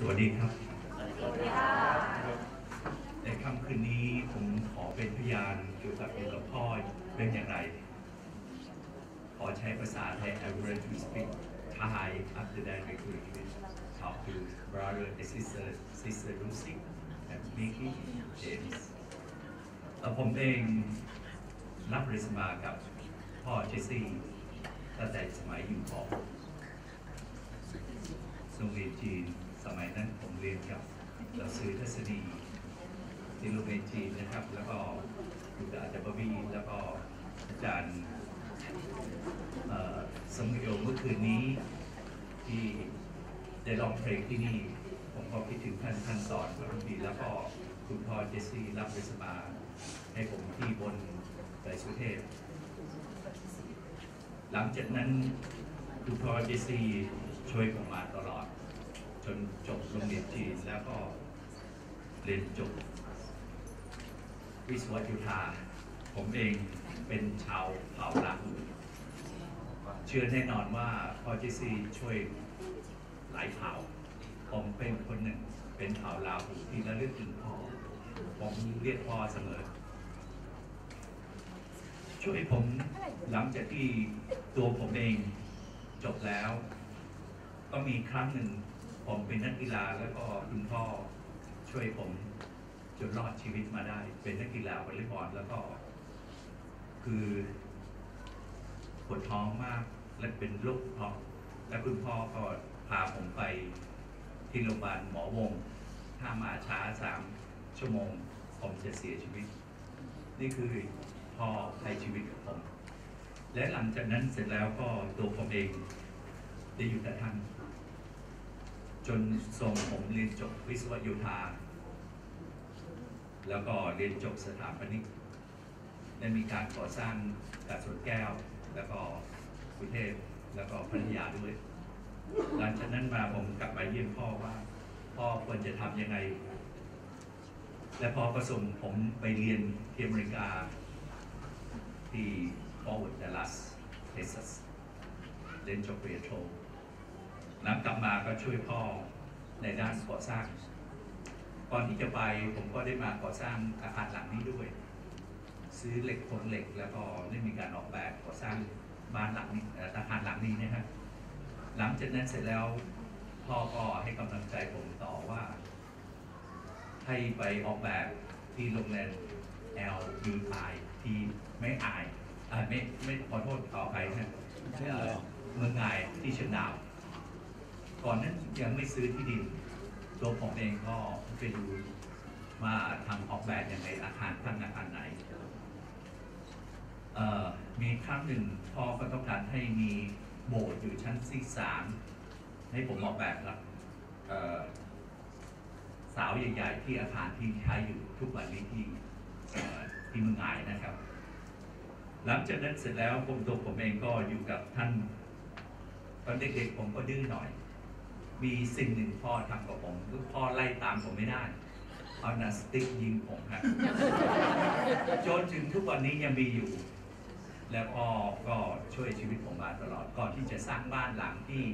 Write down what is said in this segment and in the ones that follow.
วัสดีครับในค่ำคืนนี้ผมขอเป็นพยานเกี่ยวกับหลวงพ่อเป็นอย่างไรขอใช้ภาษาไทย I would like to speak Thai after that we could talk to brother and sister Lucy and Mickey James ผมเองรับปริญญากับพ่อเจสซี่ตั้งแต่สมัยอยู่ของโรงเรียนจีนสมัยนั้นผมเรียนกับหนังสือทฤษฎีที่โรงเรียนจีนนะครับแล้วก็อยู่กับอาจารย์บบีแล้วก็อาจารย์สมโยเมื่อคืนนี้ที่ได้ร้องเพลงที่นี่ผมก็คิดถึงท่านสอนพระบีแล้วก็คุณพ่อเจสซี่รับปริญญาให้ผมที่บนไตรสุเทพหลังจากนั้นคุณพ่อเจสซี่ช่วยผมมาตลอดจนจบโรงเรียนจีนแล้วก็เรียนจบวิศวะจุฬาผมเองเป็นชาวเผ่าลาหูเชื่อแน่นอนว่าพ่อเจสซี่ช่วยหลายเผ่าผมเป็นคนหนึ่งเป็นเผ่าลาหูที่ระลึกถึงพ่อผมเรียกพ่อเสมอช่วยผมหลังจากที่ตัวผมเองจบแล้วก็มีครั้งหนึ่งผมเป็นนักกีฬาแล้วก็คุณพ่อช่วยผมจนรอดชีวิตมาได้เป็นนักกีฬาวอลเลย์บอลแล้วก็คือปวดท้องมากและเป็นโรคท้องแล้วคุณพ่อก็พาผมไปที่โรงพยาบาลหมอวงถ้ามาช้า3 ชั่วโมงผมจะเสียชีวิตนี่คือพ่อให้ชีวิตกับผมและหลังจากนั้นเสร็จแล้วก็ตัวผมเองได้อยู่กับท่านจนส่งผมเรียนจบวิศวะโยธาแล้วก็เรียนจบสถาปนิกได้มีการก่อสร้างกาดสวนแก้วแล้วก็กรุงเทพแล้วก็พัทยาด้วยหลังจากนั้นมาผมกลับไปเยี่ยมพ่อว่าพ่อควรจะทำยังไงและพ่อก็ส่งผมไปเรียนที่อเมริกาที่ Fort Dallas Texas เรียนจบปริญญาโทหลังกลับมาก็ช่วยพ่อในด้านก่อสร้างก่อนที่จะไปผมก็ได้มาก่อสร้างอาคารหลังนี้ด้วยซื้อเหล็กขนเหล็กแล้วก็ได้มีการออกแบบก่อสร้างบ้านหลังนี้อาคารหลังนี้นะครับหลังจากนั้นเสร็จแล้วพ่อก็ให้กำลังใจผมต่อว่าให้ไปออกแบบที่โรงแรม LUI ที่ไม่อายไม่ขอโทษขออภัยนะเมืองไงที่เชียงดาวก่อนนั้นยังไม่ซื้อที่ดินตัวผมเองก็ไปดูว่าทำออกแบบยังไงอาคารทั้งอาคารไหนมีครั้งหนึ่งพ่อก็ต้องการให้มีโบสถ์อยู่ชั้นที่3ให้ผมออกแบบครับเสาใหญ่ๆที่อาคารที่ใช้อยู่ทุกวันนี้ที่เมืองไงนะครับหลังจากนั้นเสร็จแล้วตัวผมเองก็อยู่กับท่านตอนเด็กๆผมก็ดื้อหน่อยมีสิ่งหนึ่งพ่อทำกับผมคือพ่อไล่ตามผมไม่ได้เอาหนังสติ๊กยิงผมครับจนถึงทุกวันนี้ยังมีอยู่แล้วพ่อก็ช่วยชีวิตผมมาตลอดก่อนที่จะสร้างบ้านหลังที่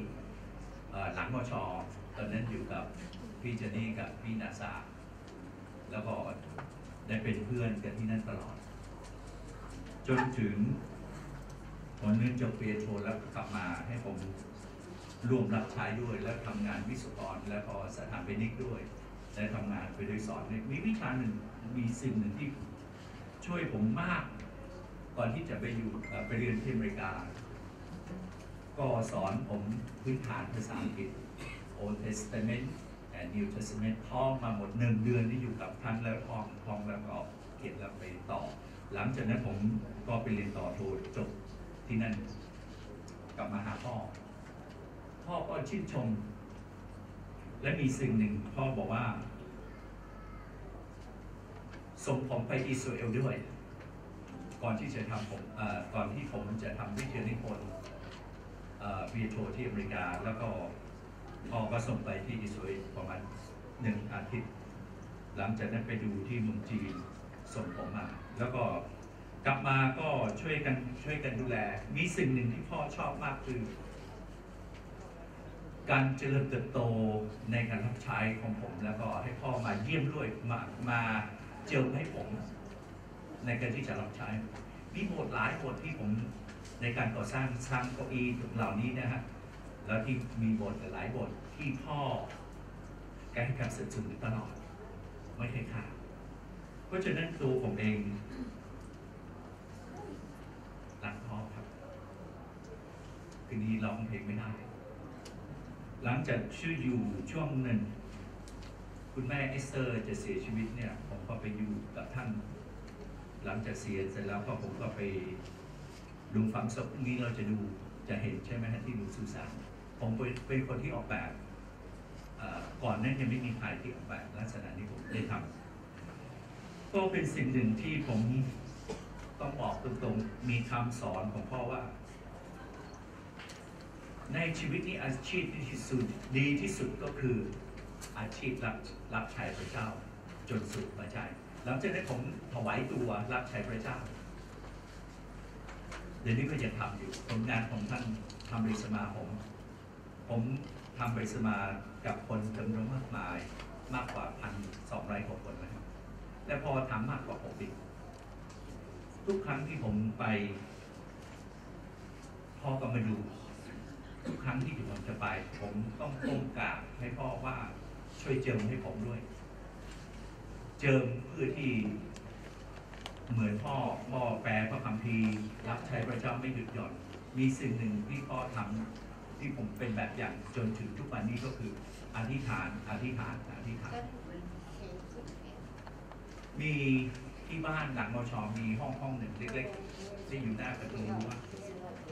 หลังมช.ตอนนั้นอยู่กับพี่เจนี่กับพี่นาซาแล้วก็ได้เป็นเพื่อนกันที่นั่นตลอดจนถึงผมเรียนจบปริญญาโทแล้วกลับมาให้ผมร่วมรับใช้ด้วยและทำงานวิศวกรแล้วก็สถาปนิกด้วยและทำงานไปโดยสอนมีวิชาหนึ่งมีสิ่งหนึ่งที่ช่วยผมมากก่อนที่จะไปเรียนที่อเมริกาก็สอนผมพื้นฐานภาษาอังกฤษ Old Testament and New Testament ท่องมาหมด1 เดือนที่อยู่กับท่านแล้วท่องแล้วก็เขียนแล้วไปต่อหลังจากนั้นผมก็ไปเรียนต่อโทจบที่นั่นกลับมาหาพ่อก็ชื่นชมและมีสิ่งหนึ่งพ่อบอกว่าส่งผมไปอิสราเอลด้วยก่อนที่จะทำก่อนที่ผมจะทำวิทยานิพนธ์วิทยาโทที่อเมริกาแล้วก็พ่อก็ส่งไปที่อิสราเอลประมาณ1 อาทิตย์หลังจากนั้นไปดูที่เมืองจีนส่งผมมาแล้วก็กลับมาก็ช่วยกันดูแลมีสิ่งหนึ่งที่พ่อชอบมากคือการเจริญเติบโตในการรับใช้ ใช้ของผมแล้วก็ให้พ่อมาเยี่ยมด้วยมาเจิมให้ผมในการที่จะรับใช้มีบทหลายบทที่ผมในการก่อสร้างเก้าอี้เหล่านี้นะฮะแล้วที่มีบทหลายบทที่พ่อการให้การสนับสนุนตลอดไม่เคยขาดเพราะฉะนั้นตัวผมเองรักพ่อครับคืนนี้ร้องเพลงไม่ได้หลังจากชื่ออยู่ช่วงหนึ่งคุณแม่เอสเตอร์จะเสียชีวิตเนี่ยผมก็ไปอยู่กับท่านหลังจากเสียเสร็จแล้วก็ผมก็ไปดูฝังศพนี้เราจะดูจะเห็นใช่ไหมฮะที่ดูสุสานผมเป็นคนที่ออกแบบก่อนนั้นยังไม่มีใครที่ออกแบบลักษณะนี้ผมได้ทำก็เป็นสิ่งหนึ่งที่ผมต้องบอกตรงๆมีคำสอนของพ่อว่าในชีวิตนี้อาชีพที่สุดดีที่สุดก็คืออาชีพรับใช้พระเจ้าจนสุดหัวใจหลังจากนั้นผมถวายตัวรับใช้พระเจ้าเดี๋ยวนี้ก็ยังทำอยู่ผลงานของท่านทำบริสมาผมทำบริสมากับคนจำนวนมากมายมากกว่า1,200 กว่าคนนะครับและพอทำมากกว่า6 ปีทุกครั้งที่ผมไปพ่อก็มาดูทุกครั้งที่ผมจะไปผมต้องก้มกราบให้พ่อว่าช่วยเจิมให้ผมด้วยเจิมเพื่อที่เหมือนพ่อแปลพระคัมภีร์รับใช้พระเจ้าไม่หยุดหย่อนมีสิ่งหนึ่งที่พ่อทำที่ผมเป็นแบบอย่างจนถึงทุกวันนี้ก็คืออธิษฐานมีที่บ้านหลังมชมีห้องหนึ่งเล็กๆที่อยู่หน้าประตูรั้ว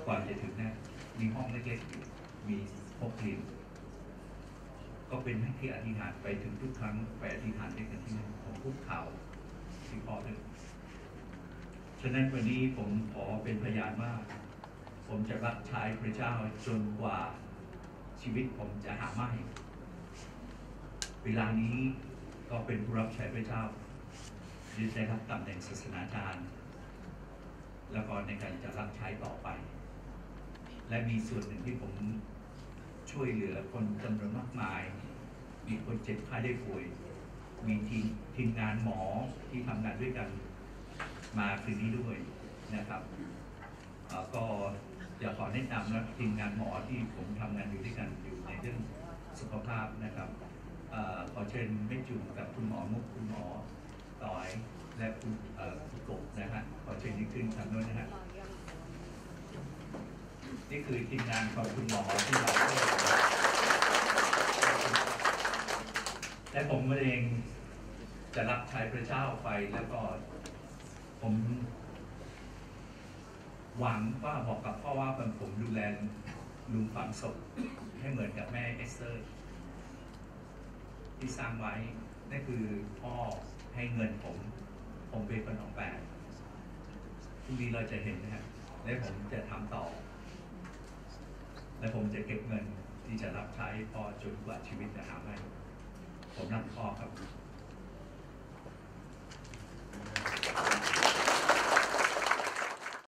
ก่อนจะถึงนะมีห้องเล็กๆมี6 เหรียญก็เป็นที่อธิษฐานไปถึงทุกครั้งไปอธิษฐานด้วยกันที่นั่นผมพูดข่าวที่พ่อด้วยฉะนั้นวันนี้ผมขอเป็นพยานว่าผมจะรับใช้พระเจ้าจนกว่าชีวิตผมจะหาไม่เวลานี้ก็เป็นผู้รับใช้พระเจ้าได้รับตำแหน่งศาสนาจารย์แล้วก็ในการจะรับใช้ต่อไปและมีส่วนหนึ่งที่ผมช่วยเหลือคนจำนวนมากมายมีคนเจ็บไข้ได้ป่วยมีทีมงานหมอที่ทำงานด้วยกันมาคืนนี้ด้วยนะครับก็อยากขอแนะนำนะทีมงานหมอที่ผมทำงานอยู่ด้วยกันอยู่ในเรื่องสุขภาพนะครับขอเชิญแม่จุ๋มกับคุณหมอมุกคุณหมอต่อยและคุณกบนะฮะขอเชิญนี่ขึ้นทางโน้นนะฮะนี่คือทีมงานของคุณหมอที่เราและผมเองจะรับใช้พระเจ้าไปแล้วก็ผมหวังว่าบอกกับพ่อว่าผมดูแลลุงฝังศพให้เหมือนกับแม่เอสเตอร์ที่สร้างไว้นั่นคือพ่อให้เงินผมเป็นคนออกแบบพรุ่งนี้เราจะเห็นนะครับและผมจะทำต่อและผมจะเก็บเงินที่จะรับใช้พ่อจนกว่าชีวิตจะหาไม่ผมรักพ่อครับ